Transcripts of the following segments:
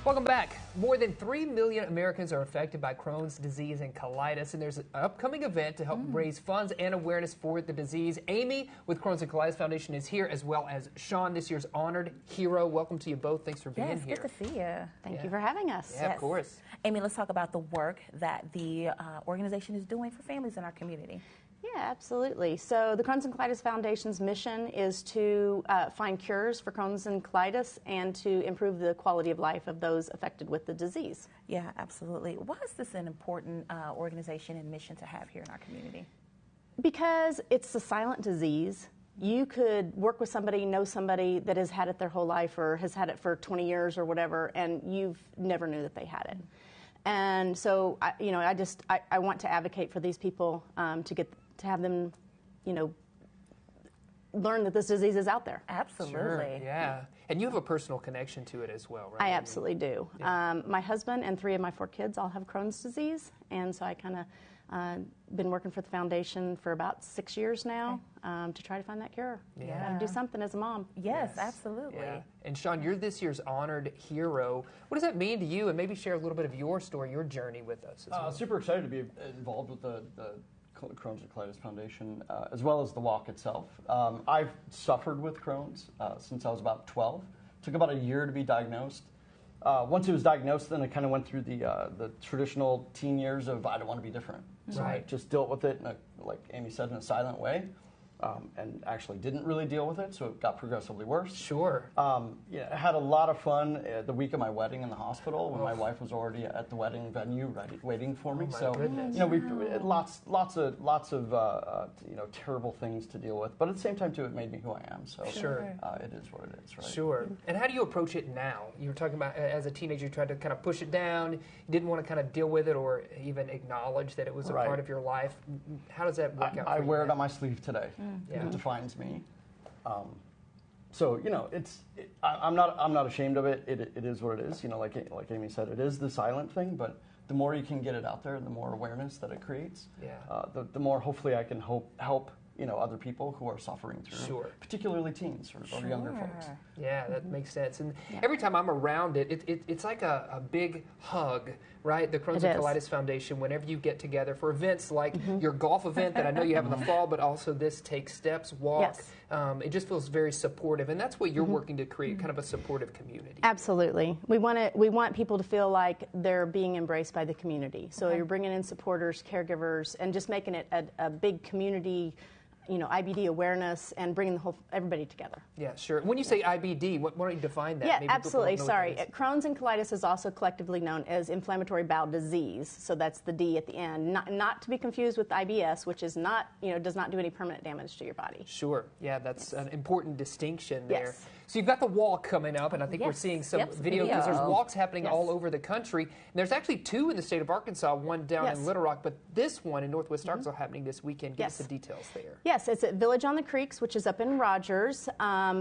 Welcome back. More than 3 million Americans are affected by Crohn's disease and colitis, and there's an upcoming event to help raise funds and awareness for the disease. Amy with Crohn's and Colitis Foundation is here, as well as Sean, this year's honored hero. Welcome to you both. Thanks for being here. Good to see you. Thank you for having us. Yeah, of course. Amy, let's talk about the work that the organization is doing for families in our community. Yeah, absolutely. So the Crohn's and Colitis Foundation's mission is to find cures for Crohn's and colitis and to improve the quality of life of those affected with the disease. Yeah, absolutely. Why is this an important organization and mission to have here in our community? Because it's a silent disease. You could work with somebody, know somebody that has had it their whole life or has had it for 20 years or whatever, and you've never knew that they had it. And so, I want to advocate for these people to have them, learn that this disease is out there. Absolutely. Sure, yeah. And you have a personal connection to it as well, right? I absolutely do. Yeah. My husband and 3 of my 4 kids all have Crohn's disease, and so I kind of been working for the foundation for about 6 years now to try to find that cure. Yeah. Got to do something as a mom. Yes, absolutely. Yeah. And Sean, you're this year's honored hero. What does that mean to you? And maybe share a little bit of your story, your journey with us as well. Super excited to be involved with the Crohn's and Colitis Foundation, as well as the walk itself. I've suffered with Crohn's since I was about 12. It took about a year to be diagnosed. Once it was diagnosed, then I kind of went through the traditional teen years of I don't want to be different. So I just dealt with it, like Amy said, in a silent way. And actually didn't really deal with it, so it got progressively worse. Sure. I had a lot of fun the week of my wedding in the hospital when my wife was already at the wedding venue waiting for me. Oh, my goodness. We lots of terrible things to deal with, but at the same time too, it made me who I am. So Sure. It is what it is, right? Sure. And how do you approach it now? You were talking about as a teenager, you tried to kind of push it down. You didn't want to kind of deal with it or even acknowledge that it was a part of your life. How does that work out for you? I wear it on my sleeve today. Yeah. It defines me. I'm not ashamed of it. It is what it is. Like Amy said, it is the silent thing. But the more you can get it out there, the more awareness that it creates. Yeah. The more hopefully I can help other people who are suffering through. Sure. Particularly teens or younger folks. Yeah, that makes sense. And every time I'm around it's like a big hug, right? The Crohn's and Colitis Foundation, whenever you get together for events like your golf event that I know you have in the fall, but also this Take Steps walk. Yes. It just feels very supportive. And that's what you're working to create, kind of a supportive community. Absolutely. We want people to feel like they're being embraced by the community. So you're bringing in supporters, caregivers, and just making it a big community IBD awareness and bringing everybody together. Yeah, sure. When you say IBD, why don't you define that? Yeah, Maybe absolutely. Sorry. Crohn's and colitis is also collectively known as inflammatory bowel disease, so that's the D at the end. Not to be confused with IBS, which is not, does not do any permanent damage to your body. Sure. Yeah, that's an important distinction there. Yes. So you've got the walk coming up, and I think we're seeing some video because there's walks happening all over the country. And there's actually 2 in the state of Arkansas, one down in Little Rock, but this one in Northwest Arkansas happening this weekend. Give us the details there. Yes, it's at Village on the Creeks, which is up in Rogers,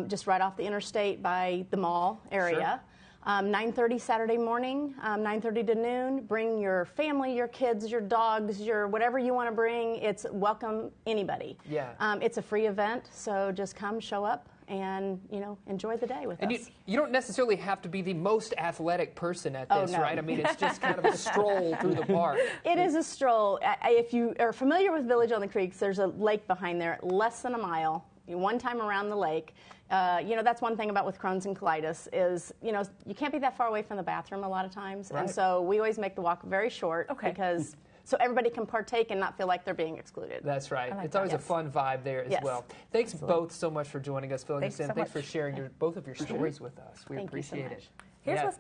just right off the interstate by the mall area. Sure. 9:30 Saturday morning, 9:30 to noon. Bring your family, your kids, your dogs, your whatever you want to bring. It's welcome anybody. Yeah. It's a free event, so just come, show up, and enjoy the day with us. You don't necessarily have to be the most athletic person at this, right? I mean, it's just kind of a stroll through the park. It is a stroll. If you are familiar with Village on the Creeks, there's a lake behind there, less than a mile. One time around the lake. That's one thing about with Crohn's and colitis is, you can't be that far away from the bathroom a lot of times. Right. And so we always make the walk very short because so everybody can partake and not feel like they're being excluded. That's right. It's always a fun vibe there as well. Thanks both so much for joining us, filling us in. Thanks for sharing both of your stories with us. We appreciate it. Here's what's